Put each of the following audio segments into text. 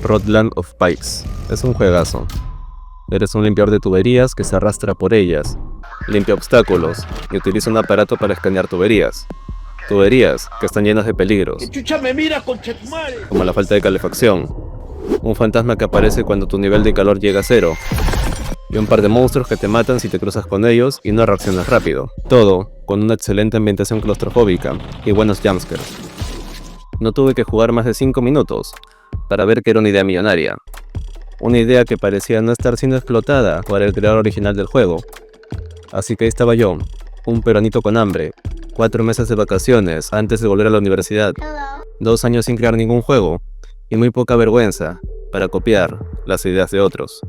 Rodland of Pipes. Es un juegazo. Eres un limpiador de tuberías que se arrastra por ellas, limpia obstáculos y utiliza un aparato para escanear tuberías. Tuberías que están llenas de peligros, ¡Qué chucha me mira, conchetumare! como la falta de calefacción, un fantasma que aparece cuando tu nivel de calor llega a cero, y un par de monstruos que te matan si te cruzas con ellos y no reaccionas rápido. Todo con una excelente ambientación claustrofóbica y buenos jumpscares. No tuve que jugar más de 5 minutos para ver que era una idea millonaria. Una idea que parecía no estar siendo explotada por el creador original del juego. Así que ahí estaba yo, un peruanito con hambre, 4 meses de vacaciones antes de volver a la universidad, 2 años sin crear ningún juego y muy poca vergüenza para copiar las ideas de otros.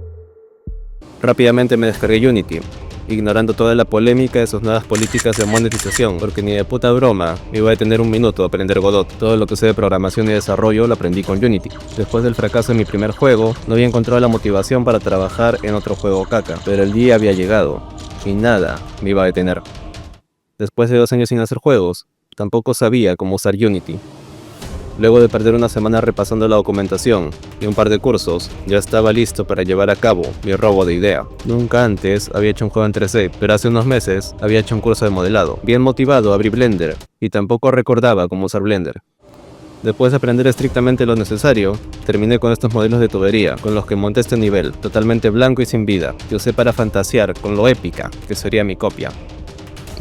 Rápidamente me descargué Unity, ignorando toda la polémica de sus nuevas políticas de monetización, porque ni de puta broma me iba a detener un minuto a aprender Godot. Todo lo que sé de programación y desarrollo lo aprendí con Unity. Después del fracaso de mi primer juego, no había encontrado la motivación para trabajar en otro juego caca, pero el día había llegado, y nada me iba a detener. Después de 2 años sin hacer juegos, tampoco sabía cómo usar Unity. Luego de perder una semana repasando la documentación y un par de cursos, ya estaba listo para llevar a cabo mi robo de idea. Nunca antes había hecho un juego en 3D, pero hace unos meses había hecho un curso de modelado. Bien motivado abrí Blender, y tampoco recordaba cómo usar Blender. Después de aprender estrictamente lo necesario, terminé con estos modelos de tubería, con los que monté este nivel, totalmente blanco y sin vida, que usé para fantasear con lo épica que sería mi copia.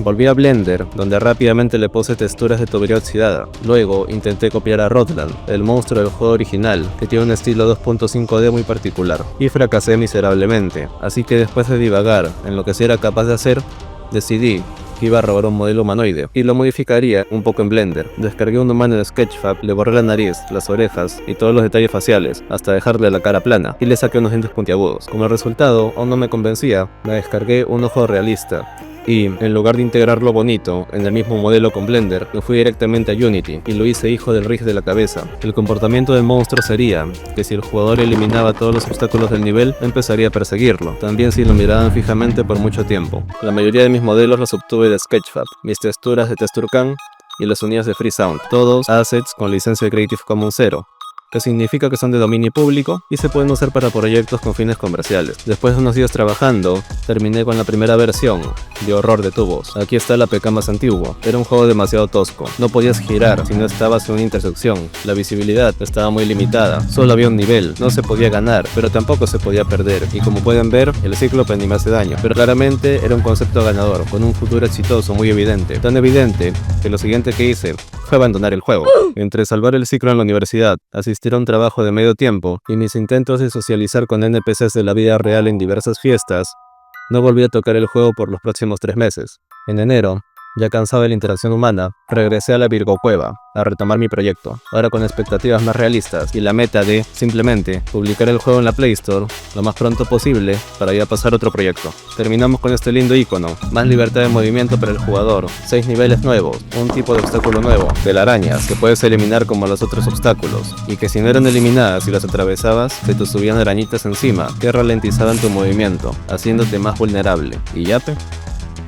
Volví a Blender, donde rápidamente le puse texturas de tubería oxidada. Luego intenté copiar a Rodland, el monstruo del juego original, que tiene un estilo 2.5D muy particular, y fracasé miserablemente. Así que después de divagar en lo que sí era capaz de hacer, decidí que iba a robar un modelo humanoide y lo modificaría un poco en Blender. Descargué un humano en Sketchfab, le borré la nariz, las orejas y todos los detalles faciales hasta dejarle la cara plana y le saqué unos dientes puntiagudos. Como resultado aún no me convencía, me descargué un ojo realista y, en lugar de integrarlo bonito en el mismo modelo con Blender, me fui directamente a Unity y lo hice hijo del rig de la cabeza. El comportamiento del monstruo sería que si el jugador eliminaba todos los obstáculos del nivel, empezaría a perseguirlo, también si lo miraban fijamente por mucho tiempo. La mayoría de mis modelos los obtuve de Sketchfab, mis texturas de Texturcan y los sonidos de Freesound, todos assets con licencia de Creative Commons 0. Que significa que son de dominio público y se pueden usar para proyectos con fines comerciales. Después de unos días trabajando, terminé con la primera versión de Horror de Tubos. Aquí está el APK más antiguo. Era un juego demasiado tosco. No podías girar si no estabas en una intersección. La visibilidad estaba muy limitada. Solo había un nivel. No se podía ganar, pero tampoco se podía perder. Y como pueden ver, el cíclope ni me hace daño. Pero claramente era un concepto ganador, con un futuro exitoso muy evidente. Tan evidente que lo siguiente que hice fue abandonar el juego. Entre salvar el ciclo en la universidad, asistir a un trabajo de medio tiempo y mis intentos de socializar con NPCs de la vida real en diversas fiestas, no volví a tocar el juego por los próximos 3 meses. En enero, ya cansado de la interacción humana, regresé a la Virgo Cueva a retomar mi proyecto, ahora con expectativas más realistas y la meta de, simplemente, publicar el juego en la Play Store lo más pronto posible para ya pasar a otro proyecto. Terminamos con este lindo icono, más libertad de movimiento para el jugador, 6 niveles nuevos, un tipo de obstáculo nuevo, telarañas que puedes eliminar como los otros obstáculos, y que si no eran eliminadas y las atravesabas, se te subían arañitas encima que ralentizaban tu movimiento, haciéndote más vulnerable. Y yape.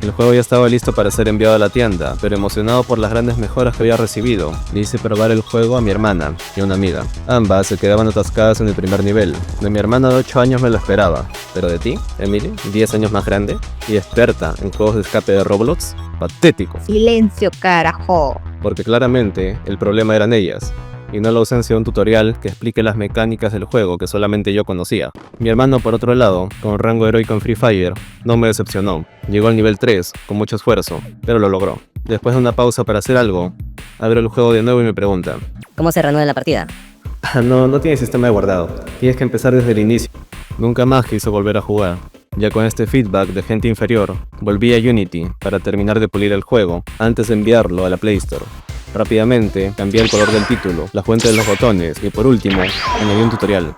El juego ya estaba listo para ser enviado a la tienda, pero emocionado por las grandes mejoras que había recibido, le hice probar el juego a mi hermana y una amiga. Ambas se quedaban atascadas en el primer nivel. De mi hermana de 8 años me lo esperaba, pero de ti, Emily, 10 años más grande y experta en juegos de escape de Roblox, patético. Silencio, carajo. Porque claramente el problema eran ellas, y no la ausencia de un tutorial que explique las mecánicas del juego que solamente yo conocía. Mi hermano, por otro lado, con rango heroico en Free Fire, no me decepcionó. Llegó al nivel 3, con mucho esfuerzo, pero lo logró. Después de una pausa para hacer algo, abro el juego de nuevo y me pregunta: ¿Cómo se reanuda la partida? No tiene sistema de guardado, tienes que empezar desde el inicio. Nunca más quiso volver a jugar. Ya con este feedback de gente inferior, volví a Unity para terminar de pulir el juego antes de enviarlo a la Play Store. Rápidamente cambié el color del título, la fuente de los botones y por último añadí un tutorial.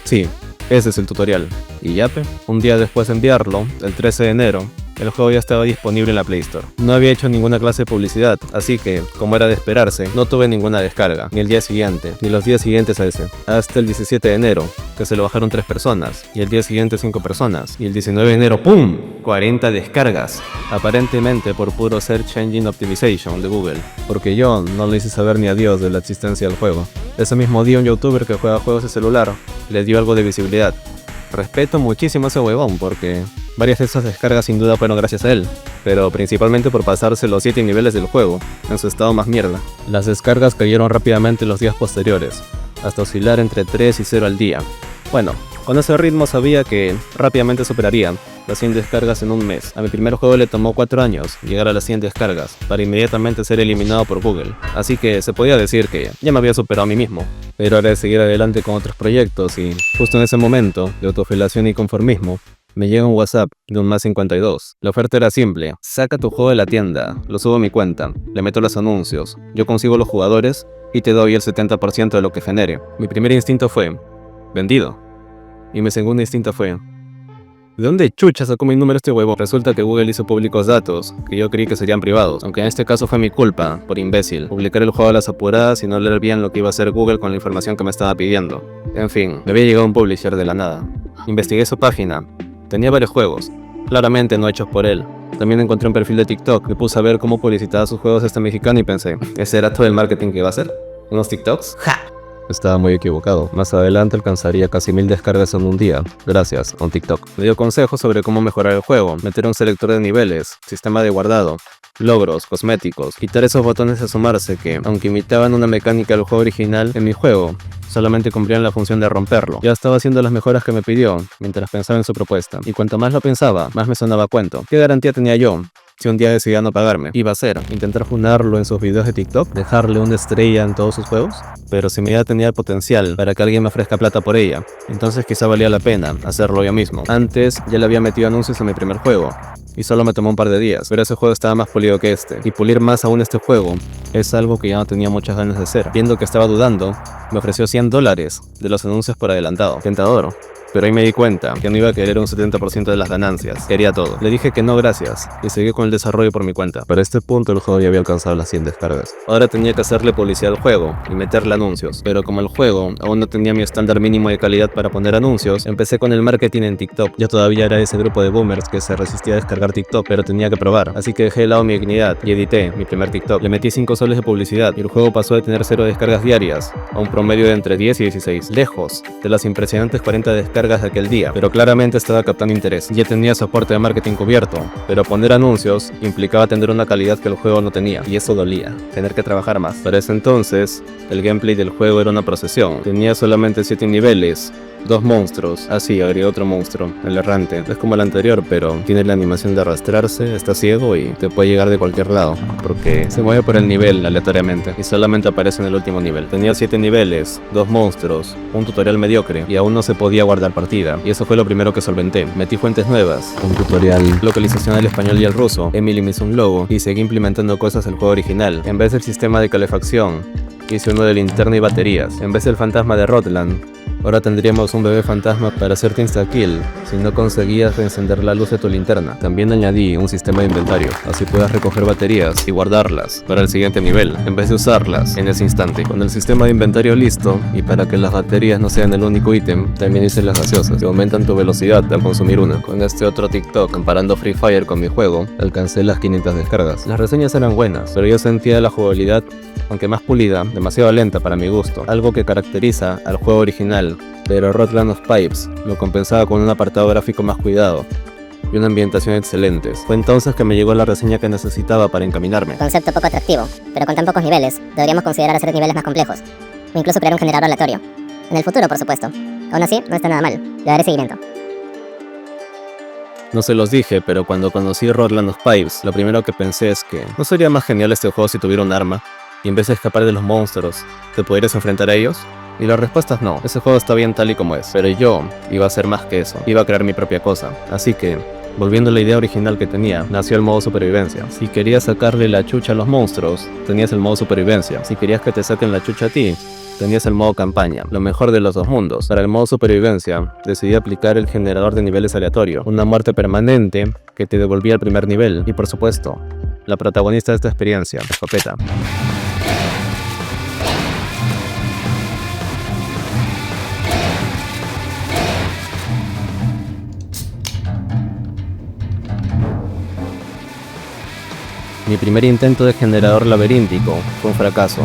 Sí, ese es el tutorial. Y yape, un día después de enviarlo, el 13 de enero, el juego ya estaba disponible en la Play Store. No había hecho ninguna clase de publicidad, así que, como era de esperarse, no tuve ninguna descarga, ni el día siguiente, ni los días siguientes a ese. Hasta el 17 de enero, que se lo bajaron 3 personas, y el día siguiente 5 personas, y el 19 de enero, ¡pum!, 40 descargas, aparentemente por puro Search Engine Optimization de Google, porque yo no le hice saber ni a Dios de la existencia del juego. Ese mismo día un youtuber que juega juegos de celular le dio algo de visibilidad. Respeto muchísimo a ese huevón porque varias de esas descargas sin duda fueron gracias a él, pero principalmente por pasarse los 7 niveles del juego, en su estado más mierda. Las descargas cayeron rápidamente los días posteriores, hasta oscilar entre 3 y 0 al día. Bueno, con ese ritmo sabía que rápidamente superaría las 100 descargas en un mes. A mi primer juego le tomó 4 años llegar a las 100 descargas, para inmediatamente ser eliminado por Google. Así que se podía decir que ya me había superado a mí mismo. Pero ahora de seguir adelante con otros proyectos y justo en ese momento de autofelación y conformismo, me llega un WhatsApp de un +52. La oferta era simple: saca tu juego de la tienda, lo subo a mi cuenta, le meto los anuncios, yo consigo los jugadores y te doy el 70% de lo que genere. Mi primer instinto fue: vendido. Y mi segundo instinto fue: ¿de dónde chucha sacó mi número este huevo? Resulta que Google hizo públicos datos que yo creí que serían privados, aunque en este caso fue mi culpa, por imbécil, publicar el juego a las apuradas y no leer bien lo que iba a hacer Google con la información que me estaba pidiendo. En fin, me había llegado un publisher de la nada. Investigué su página. Tenía varios juegos, claramente no hechos por él. También encontré un perfil de TikTok, me puse a ver cómo publicitaba sus juegos este mexicano y pensé, ¿ese era todo el marketing que iba a hacer? ¿Unos TikToks? ¡Ja! Estaba muy equivocado. Más adelante alcanzaría casi 1000 descargas en un día, gracias a un TikTok. Me dio consejos sobre cómo mejorar el juego, meter un selector de niveles, sistema de guardado, logros, cosméticos, quitar esos botones de sumarse que, aunque imitaban una mecánica del juego original, en mi juego solamente cumplían la función de romperlo. Ya estaba haciendo las mejoras que me pidió, mientras pensaba en su propuesta, y cuanto más lo pensaba, más me sonaba a cuento. ¿Qué garantía tenía yo si un día decidía no pagarme? Iba a ser intentar funarlo en sus videos de TikTok, dejarle una estrella en todos sus juegos, pero si mi idea tenía el potencial para que alguien me ofrezca plata por ella, entonces quizá valía la pena hacerlo yo mismo. Antes ya le había metido anuncios a mi primer juego, y solo me tomó un par de días, pero ese juego estaba más pulido que este, y pulir más aún este juego es algo que ya no tenía muchas ganas de hacer. Viendo que estaba dudando, me ofreció $100 de los anuncios por adelantado. Tentador. Pero ahí me di cuenta que no iba a querer un 70% de las ganancias, quería todo. Le dije que no gracias, y seguí con el desarrollo por mi cuenta. Para este punto el juego ya había alcanzado las 100 descargas. Ahora tenía que hacerle publicidad al juego y meterle anuncios, pero como el juego aún no tenía mi estándar mínimo de calidad para poner anuncios, empecé con el marketing en TikTok. Yo todavía era ese grupo de boomers que se resistía a descargar TikTok, pero tenía que probar. Así que dejé de lado mi dignidad y edité mi primer TikTok. Le metí 5 soles de publicidad y el juego pasó de tener 0 descargas diarias a un promedio de entre 10 y 16, lejos de las impresionantes 40 descargas de aquel día, pero claramente estaba captando interés. Ya tenía soporte de marketing cubierto, pero poner anuncios implicaba tener una calidad que el juego no tenía, y eso dolía, tener que trabajar más. Para ese entonces, el gameplay del juego era una procesión. Tenía solamente 7 niveles, 2 monstruos, así agregué otro monstruo, el errante. Es como el anterior, pero tiene la animación de arrastrarse, está ciego y te puede llegar de cualquier lado, porque se mueve por el nivel aleatoriamente y solamente aparece en el último nivel. Tenía 7 niveles, 2 monstruos, un tutorial mediocre y aún no se podía guardar partida, y eso fue lo primero que solventé. Metí fuentes nuevas, un tutorial, localización al español y al ruso, Emily me hizo un logo y seguí implementando cosas del juego original. En vez del sistema de calefacción, hice uno de linterna y baterías. En vez del fantasma de Rotland, ahora tendríamos un bebé fantasma para hacerte insta-kill si no conseguías reencender la luz de tu linterna. También añadí un sistema de inventario, así puedas recoger baterías y guardarlas para el siguiente nivel, en vez de usarlas en ese instante. Con el sistema de inventario listo, y para que las baterías no sean el único ítem, también hice las gaseosas, que aumentan tu velocidad al consumir una. Con este otro TikTok, comparando Free Fire con mi juego, alcancé las 500 descargas. Las reseñas eran buenas, pero yo sentía la jugabilidad, aunque más pulida, demasiado lenta para mi gusto, algo que caracteriza al juego original, pero Rotland of Pipes lo compensaba con un apartado gráfico más cuidado y una ambientación excelentes. Fue entonces que me llegó la reseña que necesitaba para encaminarme. Concepto poco atractivo, pero con tan pocos niveles, deberíamos considerar hacer niveles más complejos, o incluso crear un generador aleatorio. En el futuro, por supuesto. Aún así, no está nada mal, le daré seguimiento. No se los dije, pero cuando conocí Rotland of Pipes, lo primero que pensé es que ¿no sería más genial este juego si tuviera un arma? Y en vez de escapar de los monstruos, ¿te pudieras enfrentar a ellos? Y la respuesta es no, ese juego está bien tal y como es, pero yo iba a hacer más que eso, iba a crear mi propia cosa. Así que, volviendo a la idea original que tenía, nació el modo supervivencia. Si querías sacarle la chucha a los monstruos, tenías el modo supervivencia. Si querías que te saquen la chucha a ti, tenías el modo campaña, lo mejor de los dos mundos. Para el modo supervivencia, decidí aplicar el generador de niveles aleatorio, una muerte permanente que te devolvía al primer nivel, y por supuesto, la protagonista de esta experiencia, escopeta. Mi primer intento de generador laberíntico fue un fracaso.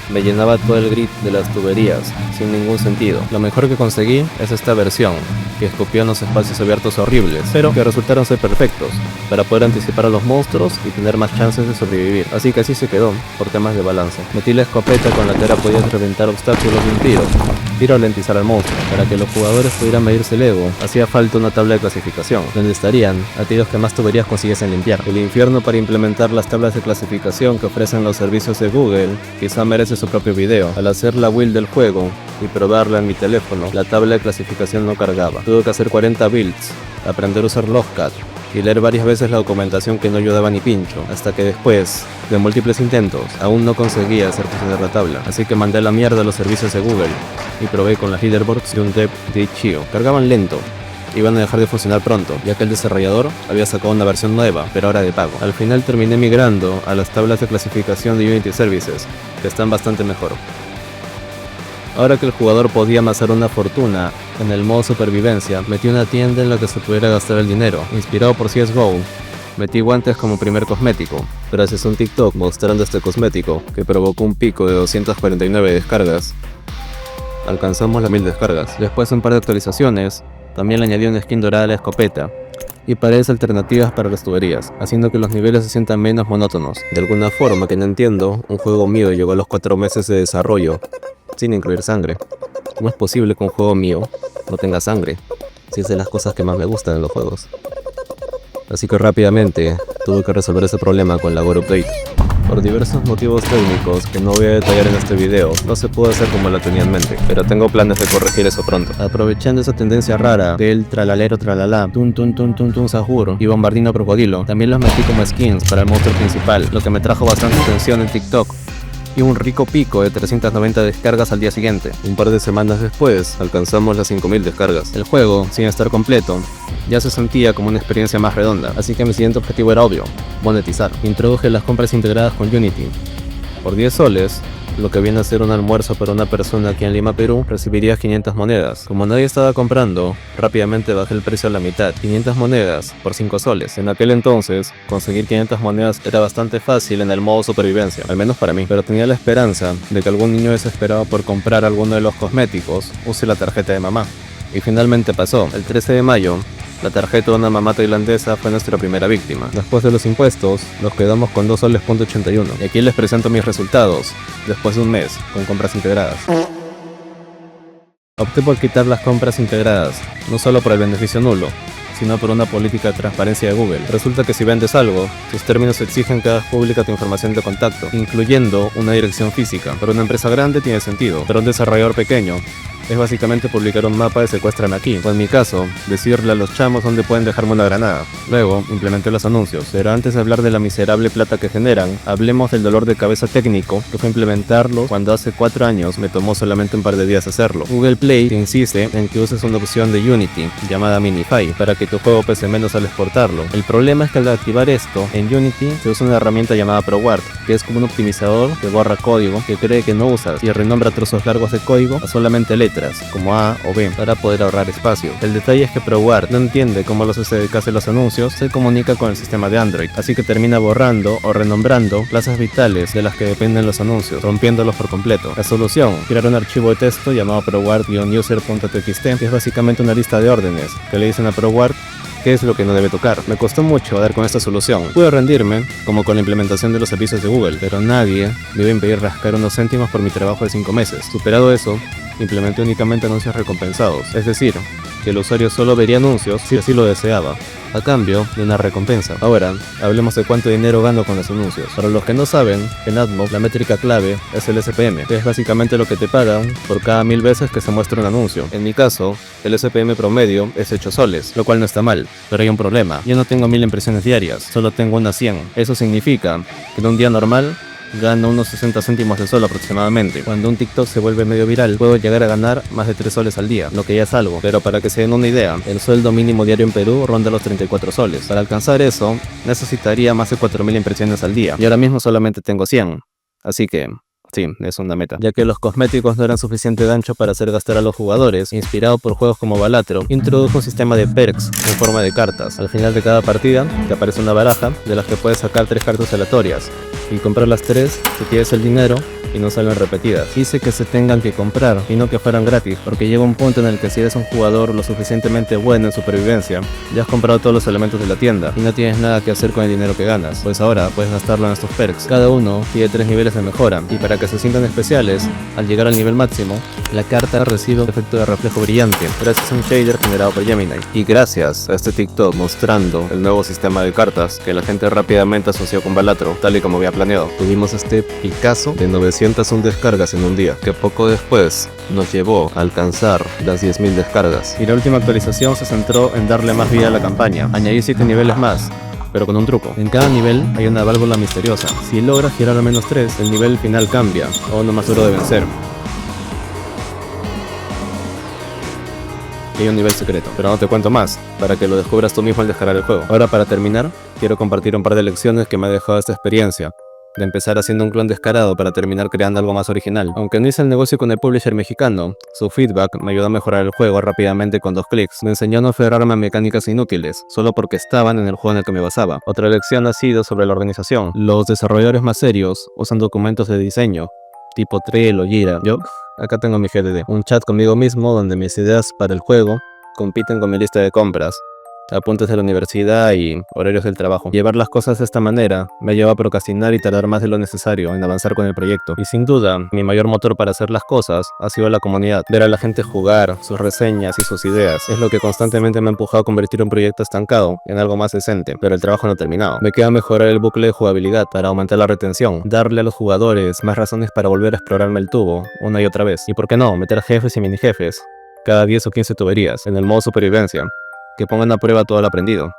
Me llenaba todo el grid de las tuberías, sin ningún sentido. Lo mejor que conseguí es esta versión, que escupió unos espacios abiertos horribles, pero que resultaron ser perfectos, para poder anticipar a los monstruos y tener más chances de sobrevivir. Así que así se quedó, por temas de balance. Metí la escopeta con la que ahora podías reventar obstáculos de un tiro ralentizar al monstruo. Para que los jugadores pudieran medirse el ego, hacía falta una tabla de clasificación, donde estarían aquellos que más tuberías consiguiesen limpiar. El infierno para implementar las tablas de clasificación que ofrecen los servicios de Google quizá merece su propio video. Al hacer la build del juego y probarla en mi teléfono, la tabla de clasificación no cargaba. Tuve que hacer 40 builds, aprender a usar Logcat y leer varias veces la documentación que no ayudaba ni pincho, hasta que después de múltiples intentos aún no conseguía hacer funcionar la tabla, así que mandé a la mierda a los servicios de Google y probé con las leaderboards de un dev de Itch.io. Cargaban lento, iban a dejar de funcionar pronto, ya que el desarrollador había sacado una versión nueva, pero ahora de pago. Al final terminé migrando a las tablas de clasificación de Unity Services, que están bastante mejor. Ahora que el jugador podía amasar una fortuna en el modo supervivencia, metí una tienda en la que se pudiera gastar el dinero. Inspirado por CSGO, metí guantes como primer cosmético. Gracias a un TikTok mostrando este cosmético, que provocó un pico de 249 descargas, alcanzamos las 1000 descargas. Después de un par de actualizaciones, también le añadí una skin dorada a la escopeta y paredes alternativas para las tuberías, haciendo que los niveles se sientan menos monótonos. De alguna forma que no entiendo, un juego mío llegó a los 4 meses de desarrollo sin incluir sangre. ¿Cómo es posible que un juego mío no tenga sangre? Si es de las cosas que más me gustan en los juegos. Así que rápidamente tuve que resolver ese problema con la Gore Update. Por diversos motivos técnicos que no voy a detallar en este video, no se pudo hacer como lo tenía en mente, pero tengo planes de corregir eso pronto. Aprovechando esa tendencia rara del tralalero tralala, tun tun tun tun tun sahur y bombardino crocodilo, también los metí como skins para el monstruo principal, lo que me trajo bastante atención en TikTok y un rico pico de 390 descargas al día siguiente. Un par de semanas después, alcanzamos las 5000 descargas. El juego, sin estar completo, ya se sentía como una experiencia más redonda, así que mi siguiente objetivo era obvio: monetizar. Introduje las compras integradas con Unity. Por 10 soles, lo que viene a ser un almuerzo para una persona aquí en Lima, Perú, recibiría 500 monedas. Como nadie estaba comprando, rápidamente bajé el precio a la mitad, 500 monedas por 5 soles. En aquel entonces, conseguir 500 monedas era bastante fácil en el modo supervivencia, al menos para mí, pero tenía la esperanza de que algún niño desesperado por comprar alguno de los cosméticos use la tarjeta de mamá. Y finalmente pasó. El 13 de mayo, la tarjeta de una mamá tailandesa fue nuestra primera víctima. Después de los impuestos, nos quedamos con 2 soles.81. Y aquí les presento mis resultados, después de un mes, con compras integradas. Opté por quitar las compras integradas, no solo por el beneficio nulo, sino por una política de transparencia de Google. Resulta que si vendes algo, sus términos exigen que hagas pública tu información de contacto, incluyendo una dirección física. Para una empresa grande tiene sentido, pero un desarrollador pequeño es básicamente publicar un mapa de secuéstrame aquí, o en mi caso, decirle a los chamos dónde pueden dejarme una granada. Luego, implementé los anuncios, pero antes de hablar de la miserable plata que generan, hablemos del dolor de cabeza técnico que fue implementarlo cuando hace 4 años me tomó solamente un par de días hacerlo. Google Play te insiste en que uses una opción de Unity, llamada Minify, para que tu juego pese menos al exportarlo. El problema es que al activar esto, en Unity se usa una herramienta llamada ProWard, que es como un optimizador que borra código que cree que no usas y renombra trozos largos de código a solamente letras, como A o B, para poder ahorrar espacio. El detalle es que ProWard no entiende cómo los SDK hacen los anuncios, se comunica con el sistema de Android, así que termina borrando o renombrando plazas vitales de las que dependen los anuncios, rompiéndolos por completo. La solución: crear un archivo de texto llamado ProWard-user.txt, que es básicamente una lista de órdenes que le dicen a ProWard qué es lo que no debe tocar. Me costó mucho dar con esta solución. Pude rendirme, como con la implementación de los servicios de Google, pero nadie me iba a impedir rascar unos céntimos por mi trabajo de 5 meses. Superado eso, implementé únicamente anuncios recompensados, es decir, que el usuario solo vería anuncios si así lo deseaba, a cambio de una recompensa. Ahora, hablemos de cuánto dinero gano con los anuncios. Para los que no saben, en AdMob la métrica clave es el SPM, que es básicamente lo que te pagan por cada 1000 veces que se muestra un anuncio. En mi caso, el SPM promedio es 8 soles, lo cual no está mal, pero hay un problema. Yo no tengo 1000 impresiones diarias, solo tengo unas 100. Eso significa que en un día normal gano unos 60 céntimos de sol aproximadamente. Cuando un TikTok se vuelve medio viral, puedo llegar a ganar más de 3 soles al día, lo que ya es algo. Pero para que se den una idea, el sueldo mínimo diario en Perú ronda los 34 soles. Para alcanzar eso, necesitaría más de 4000 impresiones al día, y ahora mismo solamente tengo 100. Así que Sí, es una meta, ya que los cosméticos no eran suficiente gancho para hacer gastar a los jugadores. Inspirado por juegos como Balatro, introdujo un sistema de perks en forma de cartas. Al final de cada partida te aparece una baraja de las que puedes sacar 3 cartas aleatorias y comprar las 3 si tienes el dinero y no salen repetidas. Hice que se tengan que comprar y no que fueran gratis, porque llega un punto en el que si eres un jugador lo suficientemente bueno en supervivencia, ya has comprado todos los elementos de la tienda y no tienes nada que hacer con el dinero que ganas, pues ahora puedes gastarlo en estos perks. Cada uno tiene 3 niveles de mejora, y para que se sientan especiales, al llegar al nivel máximo, la carta recibe un efecto de reflejo brillante gracias a un shader generado por Gemini. Y gracias a este TikTok mostrando el nuevo sistema de cartas que la gente rápidamente asoció con Balatro, tal y como había planeado, tuvimos este Picasso de 901 descargas en un día, que poco después nos llevó a alcanzar las 10.000 descargas. Y la última actualización se centró en darle más vida a la campaña. Añadí 7 niveles más, pero con un truco. En cada nivel hay una válvula misteriosa. Si logras girar al menos 3, el nivel final cambia, o uno más duro de vencer. Y hay un nivel secreto, pero no te cuento más, para que lo descubras tú mismo al descargar el juego. Ahora, para terminar, quiero compartir un par de lecciones que me ha dejado esta experiencia. De empezar haciendo un clon descarado para terminar creando algo más original. Aunque no hice el negocio con el publisher mexicano, su feedback me ayudó a mejorar el juego rápidamente con 2 clics. Me enseñó a no aferrarme a mecánicas inútiles, solo porque estaban en el juego en el que me basaba. Otra lección ha sido sobre la organización. Los desarrolladores más serios usan documentos de diseño, tipo Trello o Jira. Yo, acá tengo mi GTD, un chat conmigo mismo donde mis ideas para el juego compiten con mi lista de compras, apuntes de la universidad y horarios del trabajo. Llevar las cosas de esta manera me lleva a procrastinar y tardar más de lo necesario en avanzar con el proyecto. Y sin duda, mi mayor motor para hacer las cosas ha sido la comunidad. Ver a la gente jugar, sus reseñas y sus ideas es lo que constantemente me ha empujado a convertir un proyecto estancado en algo más decente, pero el trabajo no ha terminado. Me queda mejorar el bucle de jugabilidad para aumentar la retención, darle a los jugadores más razones para volver a explorarme el tubo una y otra vez. Y por qué no, meter jefes y mini jefes cada 10 o 15 tuberías en el modo supervivencia, que pongan a prueba todo lo aprendido.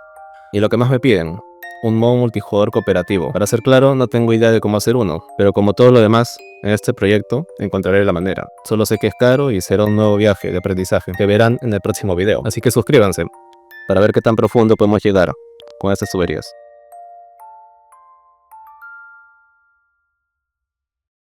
Y lo que más me piden, un modo multijugador cooperativo. Para ser claro, no tengo idea de cómo hacer uno, pero como todo lo demás, en este proyecto encontraré la manera. Solo sé que es caro y será un nuevo viaje de aprendizaje que verán en el próximo video. Así que suscríbanse para ver qué tan profundo podemos llegar con estas tuberías.